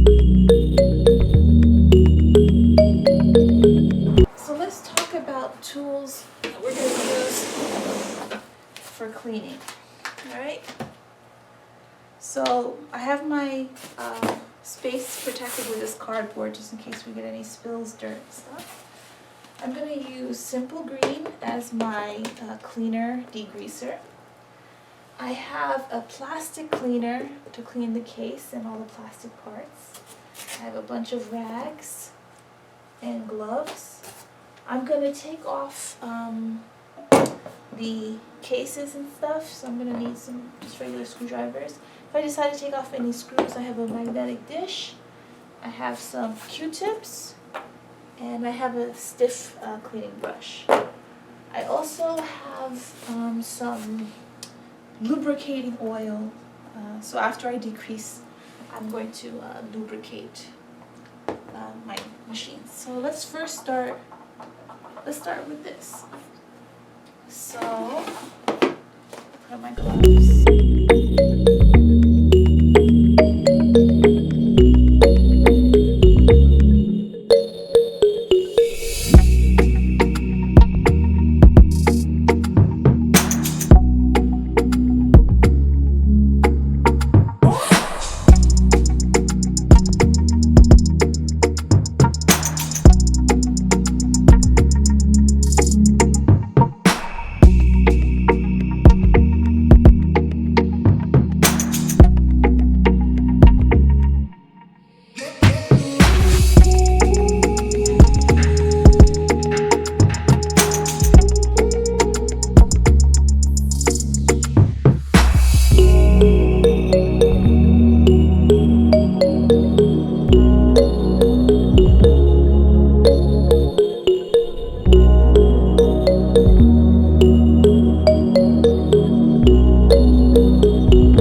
So let's talk about tools that we're going to use for cleaning. Alright? So I have my space protected with this cardboard just in case we get any spills, dirt, and stuff. I'm going to use Simple Green as my cleaner degreaser. I have a plastic cleaner to clean the case and all the plastic parts. I have a bunch of rags and gloves. I'm going to take off the cases and stuff, so I'm going to need some just regular screwdrivers. If I decide to take off any screws, I have a magnetic dish, I have some Q-tips, and I have a stiff cleaning brush. I also have some lubricating oil, so after I degrease, I'm going to lubricate my machines. So let's start with this. So, put on my gloves.